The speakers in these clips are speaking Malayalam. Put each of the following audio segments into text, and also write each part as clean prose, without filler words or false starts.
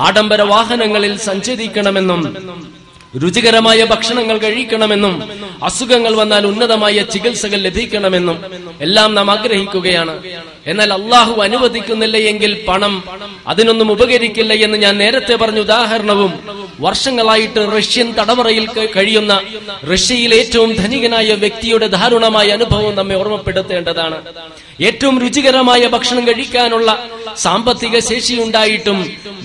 ആഡംബര വാഹനങ്ങളിൽ സഞ്ചരിക്കണമെന്നും രുചികരമായ ഭക്ഷണങ്ങൾ കഴിക്കണമെന്നും അസുഖങ്ങൾ വന്നാൽ ഉന്നതമായ ചികിത്സകൾ ലഭിക്കണമെന്നും എല്ലാം നാം ആഗ്രഹിക്കുകയാണ്. എന്നാൽ അള്ളാഹു അനുവദിക്കുന്നില്ല എങ്കിൽ പണം അതിനൊന്നും ഉപകരിക്കില്ല എന്ന് ഞാൻ നേരത്തെ പറഞ്ഞ ഉദാഹരണവും വർഷങ്ങളായിട്ട് റഷ്യൻ തടവറയിൽ കഴിയുന്ന റഷ്യയിലെ ഏറ്റവും ധനികനായ വ്യക്തിയുടെ ദാരുണമായ അനുഭവം നമ്മെ ഓർമ്മപ്പെടുത്തേണ്ടതാണ്. ഏറ്റവും രുചികരമായ ഭക്ഷണം കഴിക്കാനുള്ള സാമ്പത്തിക ശേഷിയുണ്ടായിട്ടും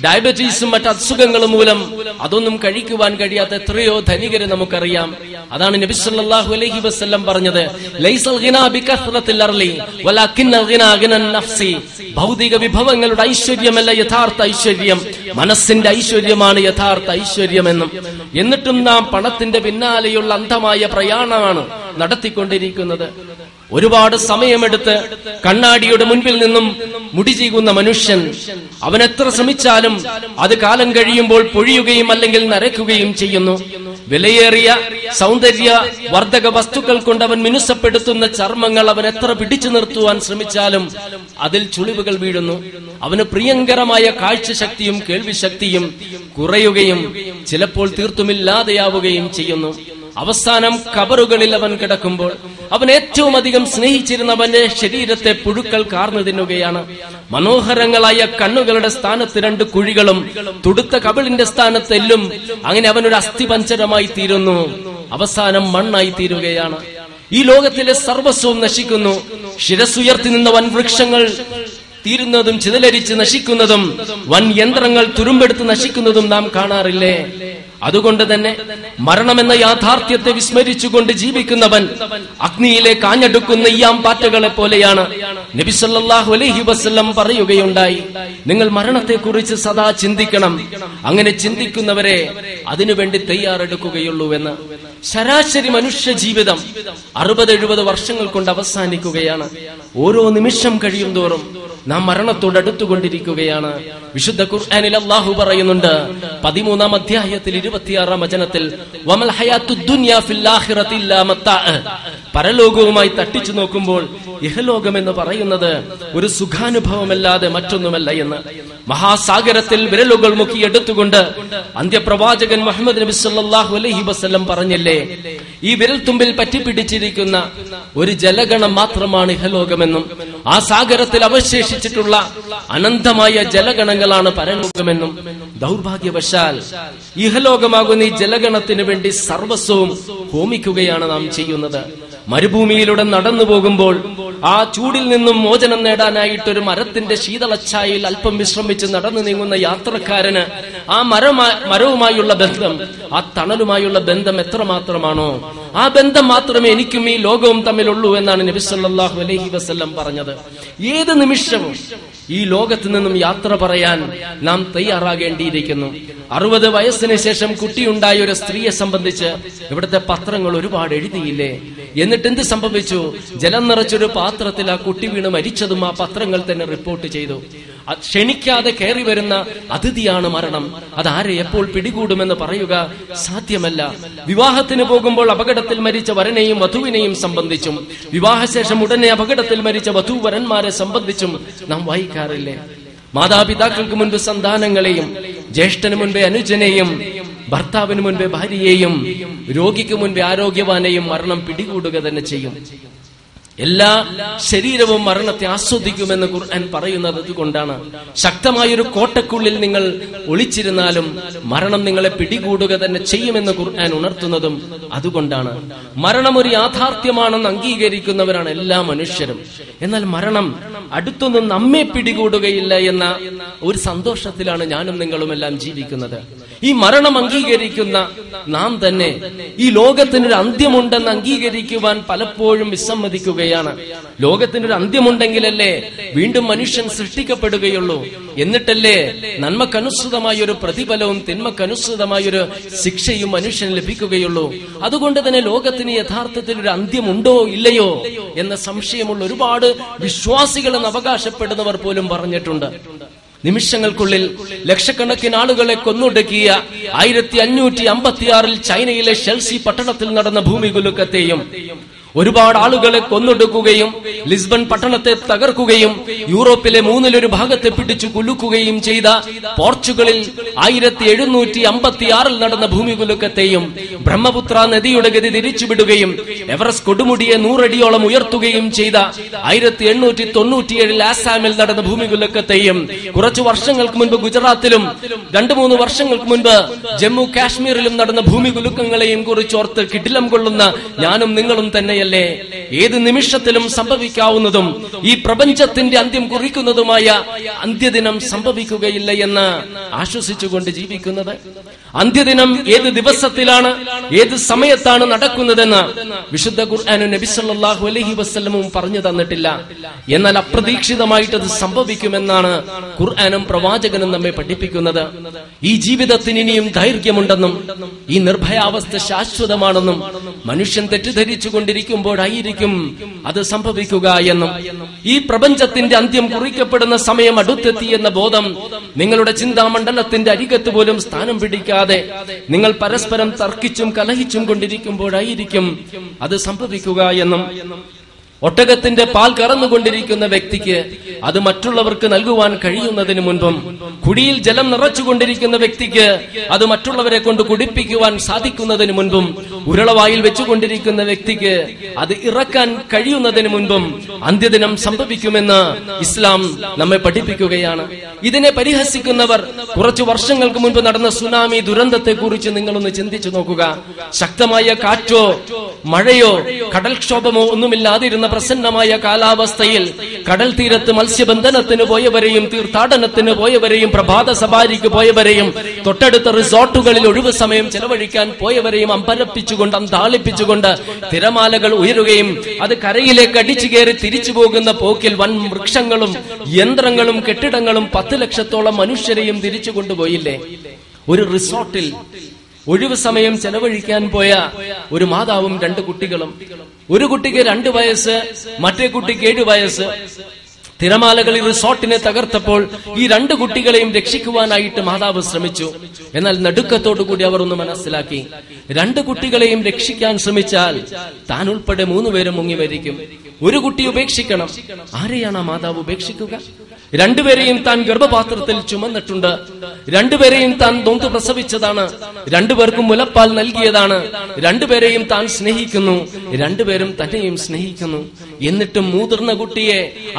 ഡയബറ്റീസും മറ്റ് അസുഖങ്ങളും മൂലം അതൊന്നും കഴിക്കുവാൻ കഴിയാത്ത എത്രയോ ധനികരെ നമുക്കറിയാം. അതാണ് നബി സല്ലല്ലാഹു അലൈഹി വസല്ലം പറഞ്ഞത്, ലൈസൽ ഗിനാ ബികസ്റത്തിൽ അർളി വലാകിന്നൽ ഗിനാ ഗിനൻ നഫ്സി. ഭൗതിക വിഭവങ്ങളുടെ ഐശ്വര്യമല്ല യഥാർത്ഥ ഐശ്വര്യം, മനസ്സിന്റെ ഐശ്വര്യമാണ് യഥാർത്ഥ ഐശ്വര്യമെന്നും. എന്നിട്ടും നാം പണത്തിന്റെ പിന്നാലെയുള്ള അന്ധമായ പ്രയാണമാണ് നടത്തിക്കൊണ്ടിരിക്കുന്നത്. ഒരുപാട് സമയമെടുത്ത് കണ്ണാടിയുടെ മുൻപിൽ നിന്നും മുടി ചീകുന്ന മനുഷ്യൻ, അവൻ എത്ര ശ്രമിച്ചാലും അത് കാലം കഴിയുമ്പോൾ പൊഴിയുകയും അല്ലെങ്കിൽ നരയ്ക്കുകയും ചെയ്യുന്നു. വിലയേറിയ സൗന്ദര്യ വർദ്ധക വസ്തുക്കൾ കൊണ്ട് അവൻ മിനുസപ്പെടുത്തുന്ന ചർമ്മങ്ങൾ അവൻ എത്ര പിടിച്ചു നിർത്തുവാൻ ശ്രമിച്ചാലും അതിൽ ചുളിവുകൾ വീഴുന്നു. അവന് പ്രിയങ്കരമായ കാഴ്ചശക്തിയും കേൾവിശക്തിയും കുറയുകയും ചിലപ്പോൾ തീർത്തുമില്ലാതെയാവുകയും ചെയ്യുന്നു. അവസാനം ഖബറുകളിൽ അവൻ കിടക്കുമ്പോൾ അവൻ ഏറ്റവും അധികം സ്നേഹിച്ചിരുന്നവന്റെ ശരീരത്തെ പുഴുക്കൾ കാർന്നു തിന്നുകയാണ്. മനോഹരങ്ങളായ കണ്ണുകളുടെ സ്ഥാനത്ത് 2 കുഴികളും തുടുത്ത കവിളിന്റെ സ്ഥാനത്ത് എല്ലും, അങ്ങനെ അവനൊരു അസ്ഥിപഞ്ചരമായി തീരുന്നു. അവസാനം മണ്ണായി തീരുകയാണ്. ഈ ലോകത്തിലെ സർവസ്വവും നശിക്കുന്നു. ശിരസുയർത്തി നിന്ന വൻ വൃക്ഷങ്ങൾ തീരുന്നതും ചിതലരിച്ച് നശിക്കുന്നതും വൻ യന്ത്രങ്ങൾ തുരുമ്പെടുത്ത് നശിക്കുന്നതും നാം കാണാറില്ലേ? അതുകൊണ്ട് തന്നെ മരണമെന്ന യാഥാർത്ഥ്യത്തെ വിസ്മരിച്ചുകൊണ്ട് ജീവിക്കുന്നവൻ അഗ്നിയിലെ കാഞ്ഞെടുക്കുന്ന ഈയാമ്പാറ്റകളെ പോലെയാണ്. നബി സല്ലല്ലാഹു അലൈഹി വസല്ലം പറയുകയുണ്ടായി, നിങ്ങൾ മരണത്തെക്കുറിച്ച് സദാ ചിന്തിക്കണം. അങ്ങനെ ചിന്തിക്കുന്നവരെ അതിനുവേണ്ടി തയ്യാറെടുക്കുകയുള്ളൂ എന്ന്. ശരാശരി മനുഷ്യ ജീവിതം 60-70 വർഷങ്ങൾ കൊണ്ട് അവസാനിക്കുകയാണ്. ഓരോ നിമിഷം കഴിയും തോറും നാം മരണത്തോട് അടുത്തുകൊണ്ടിരിക്കുകയാണ്. വിശുദ്ധ ഖുർആനിൽ അല്ലാഹു പറയുന്നുണ്ട് 13-ാം അധ്യായത്തിൽ 26-ാം വചനത്തിൽ, വമൽ ഹയാത്തുദ് ദുനിയ ഫിൽ ആഖിറതി ഇല്ലാ മത്താഅ. പരലോകവുമായി തട്ടിച്ചു നോക്കുമ്പോൾ ഇഹലോകം എന്ന് പറയുന്നത് ഒരു സുഖാനുഭവമല്ലാതെ മറ്റൊന്നുമല്ല എന്ന്. മഹാസാഗരത്തിൽ വിരലുകൾ മുക്കിയെടുത്തുകൊണ്ട് അന്ത്യപ്രവാചകൻ മുഹമ്മദ് നബി സല്ലല്ലാഹു അലൈഹി വസല്ലം പറഞ്ഞില്ലേ, ഈ വിരൽത്തുമ്പിൽ പറ്റിപ്പിടിച്ചിരിക്കുന്ന ഒരു ജലഗണം മാത്രമാണ് ഇഹലോകമെന്നും ആ സാഗരത്തിൽ അവശേഷിച്ചിട്ടുള്ള അനന്തമായ ജലഗണങ്ങളാണ് പരലോകമെന്നും. ദൗർഭാഗ്യവശാൽ ഇഹലോകമാകുന്ന ഈ ജലഗണത്തിന് വേണ്ടി സർവസ്വവും ഹോമിക്കുകയാണ് നാം ചെയ്യുന്നത്. മരുഭൂമിയിലൂടെ നടന്നു പോകുമ്പോൾ ആ ചൂടിൽ നിന്നും മോചനം നേടാനായിട്ടൊരു മരത്തിന്റെ ശീതളച്ഛായയിൽ അല്പം വിശ്രമിച്ച് നടന്നു നീങ്ങുന്ന യാത്രക്കാരന് ആ മരവുമായുള്ള ബന്ധം, ആ തണലുമായുള്ള ബന്ധം എത്രമാത്രമാണോ, ആ ബന്ധം മാത്രമേ എനിക്കും ഈ ലോകവും തമ്മിലുള്ളൂ എന്നാണ് നബി സല്ലല്ലാഹു അലൈഹി വസല്ലം പറഞ്ഞത്. ഏത് നിമിഷവും ഈ ലോകത്ത് നിന്നും യാത്ര പറയാൻ നാം തയ്യാറാകേണ്ടിയിരിക്കുന്നു. 60 വയസ്സിന് ശേഷം കുട്ടിയുണ്ടായ ഒരു സ്ത്രീയെ സംബന്ധിച്ച് ഇവിടുത്തെ പത്രങ്ങൾ ഒരുപാട് എഴുതിയില്ലേ? എന്നിട്ട് എന്ത് സംഭവിച്ചു? ജലം നിറച്ചൊരു പാത്രത്തിൽ ആ കുട്ടി വീണ് മരിച്ചതും ആ പത്രങ്ങൾ തന്നെ റിപ്പോർട്ട് ചെയ്തു. ക്ഷണിക്കാതെ കയറി വരുന്ന അതിഥിയാണ് മരണം. അതാരെ എപ്പോൾ പിടികൂടുമെന്ന് പറയുക സാധ്യമല്ല. വിവാഹത്തിന് പോകുമ്പോൾ അപകടത്തിൽ മരിച്ച വരനെയും വധുവിനെയും സംബന്ധിച്ചും വിവാഹശേഷം ഉടനെ അപകടത്തിൽ മരിച്ച വധൂവരന്മാരെ സംബന്ധിച്ചും നാം വായിക്കാറില്ലേ? മാതാപിതാക്കൾക്ക് മുൻപ് സന്താനങ്ങളെയും, ജ്യേഷ്ഠന് മുൻപേ അനുജനെയും, ഭർത്താവിന് മുൻപേ ഭാര്യയെയും, രോഗിക്ക് മുൻപേ ആരോഗ്യവാനെയും മരണം പിടികൂടുക തന്നെ ചെയ്യും. എല്ലാ ശരീരവും മരണത്തെ ആസ്വദിക്കുമെന്ന് ഖുർആൻ പറയുന്നത് അതുകൊണ്ടാണ്. ശക്തമായൊരു കോട്ടക്കുള്ളിൽ നിങ്ങൾ ഒളിച്ചിരുന്നാലും മരണം നിങ്ങളെ പിടികൂടുക തന്നെ ചെയ്യുമെന്ന് ഖുർആൻ ഉണർത്തുന്നതും അതുകൊണ്ടാണ്. മരണം ഒരു യാഥാർത്ഥ്യമാണെന്ന് അംഗീകരിക്കുന്നവരാണ് എല്ലാ മനുഷ്യരും. എന്നാൽ മരണം അടുത്തൊന്നും നമ്മെ പിടികൂടുകയില്ല എന്ന ഒരു സന്തോഷത്തിലാണ് ഞാനും നിങ്ങളും എല്ലാം ജീവിക്കുന്നത്. ഈ മരണം അംഗീകരിക്കുന്ന നാം തന്നെ ഈ ലോകത്തിനൊരു അന്ത്യമുണ്ടെന്ന് അംഗീകരിക്കുവാൻ പലപ്പോഴും വിസമ്മതിക്കുകയാണ്. ലോകത്തിനൊരു അന്ത്യമുണ്ടെങ്കിലല്ലേ വീണ്ടും മനുഷ്യൻ സൃഷ്ടിക്കപ്പെടുകയുള്ളൂ. എന്നിട്ടല്ലേ നന്മക്കനുസൃതമായ ഒരു പ്രതിഫലവും തിന്മക്കനുസൃതമായ ഒരു ശിക്ഷയും മനുഷ്യന് ലഭിക്കുകയുള്ളൂ. അതുകൊണ്ട് തന്നെ ലോകത്തിന് യഥാർത്ഥത്തിൽ ഒരു അന്ത്യമുണ്ടോ ഇല്ലയോ എന്ന സംശയമുള്ള ഒരുപാട് വിശ്വാസികളെന്ന് അവകാശപ്പെടുന്നവർ പോലും പറഞ്ഞിട്ടുണ്ട്. നിമിഷങ്ങൾക്കുള്ളിൽ ലക്ഷക്കണക്കിന് ആളുകളെ കൊന്നൊടുക്കിയ 1556 ചൈനയിലെ ഷെൽസി പട്ടണത്തിൽ നടന്ന ഭൂമികുലുക്കത്തെയും ഒരുപാട് ആളുകളെ കൊന്നൊടുക്കുകയും ലിസ്ബൺ പട്ടണത്തെ തകർക്കുകയും യൂറോപ്പിലെ 1/3 ഭാഗത്തെ പിടിച്ചു കുലുക്കുകയും ചെയ്ത പോർച്ചുഗലിൽ 1756 നടന്ന ഭൂമികുലുക്കത്തെയും ബ്രഹ്മപുത്ര നദിയുടെ ഗതി തിരിച്ചുവിടുകയും എവറസ്റ്റ് കൊടുമുടിയെ 100 അടിയോളം ഉയർത്തുകയും ചെയ്ത 1897 ആസാമിൽ നടന്ന ഭൂമികുലുക്കത്തെയും കുറച്ചു വർഷങ്ങൾക്ക് മുൻപ് ഗുജറാത്തിലും 2-3 വർഷങ്ങൾക്ക് മുൻപ് ജമ്മു കാശ്മീരിലും നടന്ന ഭൂമികുലുക്കങ്ങളെയും കുറിച്ചോർത്ത് കിടിലം കൊള്ളുന്ന ഞാനും നിങ്ങളും തന്നെ ഏത് നിമിഷത്തിലും സംഭവിക്കാവുന്നതും ഈ പ്രപഞ്ചത്തിന്റെ അന്ത്യം കുറിക്കുന്നതുമായ അന്ത്യദിനം സംഭവിക്കുകയില്ല എന്ന് ആശ്വസിച്ചുകൊണ്ട് ജീവിക്കുന്നത്. അന്ത്യദിനം ഏത് ദിവസത്തിലാണ്, ഏത് സമയത്താണ് നടക്കുന്നതെന്ന് വിശുദ്ധ ഖുർആനും നബി സല്ലല്ലാഹു അലൈഹി വസല്ലമും പറഞ്ഞു തന്നിട്ടില്ല. എന്നാൽ അപ്രതീക്ഷിതമായിട്ട് അത് സംഭവിക്കുമെന്നാണ് ഖുർആനും പ്രവാചകനും നമ്മെ പഠിപ്പിക്കുന്നത്. ഈ ജീവിതത്തിന് ഇനിയും ദൈർഘ്യമുണ്ടെന്നും ഈ നിർഭയാവസ്ഥ ശാശ്വതമാണെന്നും മനുഷ്യൻ തെറ്റിദ്ധരിച്ചുകൊണ്ടിരിക്കുമ്പോഴായിരിക്കും അത് സംഭവിക്കുക എന്നും ഈ പ്രപഞ്ചത്തിന്റെ അന്ത്യം കുറിക്കപ്പെടുന്ന സമയം അടുത്തെത്തി എന്ന ബോധം നിങ്ങളുടെ ചിന്താമണ്ഡലത്തിന്റെ അരികത്ത് പോലും സ്ഥാനം പിടിക്കാതെ നിങ്ങൾ പരസ്പരം തർക്കിച്ചും കലഹിച്ചും കൊണ്ടിരിക്കുമ്പോഴായിരിക്കും അത് സംഭവിക്കുക എന്നും ഒട്ടകത്തിന്റെ പാൽ കറന്നുകൊണ്ടിരിക്കുന്ന വ്യക്തിക്ക് അത് മറ്റുള്ളവർക്ക് നൽകുവാൻ കഴിയുന്നതിന് മുൻപും കുടിയിൽ ജലം നിറച്ചുകൊണ്ടിരിക്കുന്ന വ്യക്തിക്ക് അത് മറ്റുള്ളവരെ കൊണ്ട് കുടിപ്പിക്കുവാൻ സാധിക്കുന്നതിന് മുൻപും ഉരുളവായിൽ വെച്ചുകൊണ്ടിരിക്കുന്ന വ്യക്തിക്ക് അത് ഇറക്കാൻ കഴിയുന്നതിന് മുൻപും അന്ത്യദിനം സംഭവിക്കുമെന്ന് ഇസ്ലാം നമ്മെ പഠിപ്പിക്കുകയാണ്. ഇതിനെ പരിഹസിക്കുന്നവർ കുറച്ചു വർഷങ്ങൾക്ക് മുൻപ് നടന്ന സുനാമി ദുരന്തത്തെ കുറിച്ച് നിങ്ങളൊന്ന് ചിന്തിച്ചു നോക്കുക. ശക്തമായ കാറ്റോ മഴയോ കടൽക്ഷോഭമോ ഒന്നുമില്ലാതിരുന്ന പ്രസന്നമായ കാലാവസ്ഥയിൽ കടൽ തീരത്ത് മത്സ്യബന്ധനത്തിന് പോയവരെയും തീർത്ഥാടനത്തിന് പോയവരെയും പ്രഭാത സവാരിക്ക് പോയവരെയും തൊട്ടടുത്ത റിസോർട്ടുകളിൽ ഒഴിവ് സമയം ചെലവഴിക്കാൻ പോയവരെയും അമ്പരപ്പിച്ചുകൊണ്ട് അന്താളിപ്പിച്ചുകൊണ്ട് തിരമാലകൾ ഉയരുകയും അത് കരയിലേക്ക് അടിച്ചു കയറി തിരിച്ചു പോകുന്ന പോക്കിൽ വൻ വൃക്ഷങ്ങളും യന്ത്രങ്ങളും കെട്ടിടങ്ങളും 10 ലക്ഷത്തോളം മനുഷ്യരെയും തിരിച്ചു കൊണ്ടുപോയില്ലേ? ഒരു റിസോർട്ടിൽ ഒഴിവ് സമയം ചെലവഴിക്കാൻ പോയ ഒരു മാതാവും 2 കുട്ടികളും. ഒരു കുട്ടിക്ക് 2 വയസ്സ്, മറ്റേ കുട്ടിക്ക് 7 വയസ്സ്. തിരമാലകളിൽ റിസോർട്ടിനെ തകർത്തപ്പോൾ ഈ 2 കുട്ടികളെയും രക്ഷിക്കുവാനായിട്ട് മാതാവ് ശ്രമിച്ചു. എന്നാൽ നടുക്കത്തോടുകൂടി അവർ ഒന്ന് മനസ്സിലാക്കി, 2 കുട്ടികളെയും രക്ഷിക്കാൻ ശ്രമിച്ചാൽ താൻ ഉൾപ്പെടെ 3 പേരും മുങ്ങി മരിക്കും. ഒരു കുട്ടി ഉപേക്ഷിക്കണം. ആരെയാണ് ആ മാതാവ് ഉപേക്ഷിക്കുക? 2 പേരെയും താൻ ഗർഭപാത്രത്തിൽ ചുമന്നിട്ടുണ്ട്. 2 പേരെയും താൻ നൊന്ത് പ്രസവിച്ചതാണ്. 2 പേർക്കും മുലപ്പാൽ നൽകിയതാണ്. 2 പേരെയും താൻ സ്നേഹിക്കുന്നു. 2 പേരും തന്നെയും സ്നേഹിക്കുന്നു. എന്നിട്ടും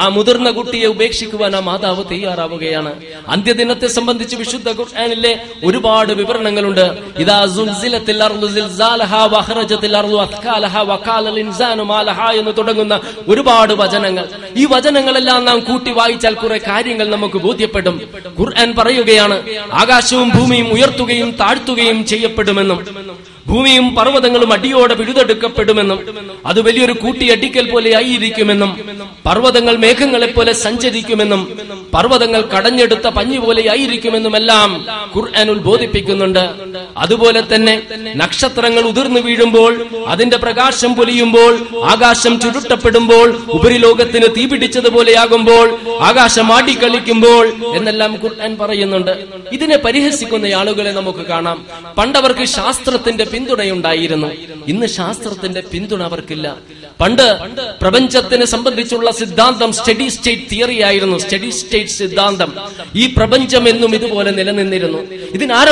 ആ മുതിർന്ന കുട്ടിയെ ഉപേക്ഷിക്കുവാൻ ആ മാതാവ് തയ്യാറാവുകയാണ്. അന്ത്യദിനത്തെ സംബന്ധിച്ച് വിശുദ്ധ ഖുർആനിലെ ഒരുപാട് വിവരണങ്ങളുണ്ട്. ഇദാ സുൽസിലത്തിൽ അർളു സിൽസാലഹാ വഖറജത്തിൽ അർളു അത്കാലഹാ വഖാലൽ ഇൻസാനു മാ ലഹാ എന്ന് തുടങ്ങുന്ന ഒരുപാട് വചനങ്ങൾ. ഈ വചനങ്ങളെല്ലാം നാം കൂട്ടി വായിച്ചാൽ കുറെ കാര്യങ്ങൾ നമുക്ക് ബോധ്യപ്പെടും. ഖുർആൻ പറയുകയാണ്, ആകാശവും ഭൂമിയും ഉയർത്തുകയും താഴ്ത്തുകയും ചെയ്യപ്പെടുമെന്നും ഭൂമിയും പർവ്വതങ്ങളും അടിയോടെ പിഴുതെടുക്കപ്പെടുമെന്നും അത് വലിയൊരു കൂട്ടിയടിക്കൽ പോലെ ആയിരിക്കുമെന്നും പർവ്വതങ്ങൾ മേഘങ്ങളെ പോലെ സഞ്ചരിക്കുമെന്നും പർവ്വതങ്ങൾ കടഞ്ഞെടുത്ത പഞ്ഞി പോലെ ആയിരിക്കുമെന്നുമെല്ലാം ഖുർആൻ ഉത്ബോധിപ്പിക്കുന്നുണ്ട്. അതുപോലെ തന്നെ നക്ഷത്രങ്ങൾ ഉതിർന്നു വീഴുമ്പോൾ, അതിന്റെ പ്രകാശം പൊലിയുമ്പോൾ, ആകാശം ചുരുട്ടപ്പെടുമ്പോൾ, ഉപരിലോകത്തിന് തീപിടിച്ചതുപോലെയാകുമ്പോൾ, ആകാശം ആടിക്കളിക്കുമ്പോൾ എന്നെല്ലാം ഖുർആൻ പറയുന്നുണ്ട്. ഇതിനെ പരിഹസിക്കുന്ന ആളുകളെ നമുക്ക് കാണാം. പണ്ടവർക്ക് ശാസ്ത്രത്തിന്റെ പിന്തുണയുണ്ടായിരുന്നു. ഇന്ന് ശാസ്ത്രത്തിന്റെ പിന്തുണ അവർക്കില്ല. പണ്ട് പ്രപഞ്ചത്തിനെ സംബന്ധിച്ചുള്ള സിദ്ധാന്തം സ്റ്റഡി സ്റ്റേറ്റ് തിയറി ആയിരുന്നു. സ്റ്റഡി സ്റ്റേറ്റ് സിദ്ധാന്തം. ഈ പ്രപഞ്ചം എന്നും ഇതുപോലെ നിലനിന്നിരുന്നു. ഇതിനാരം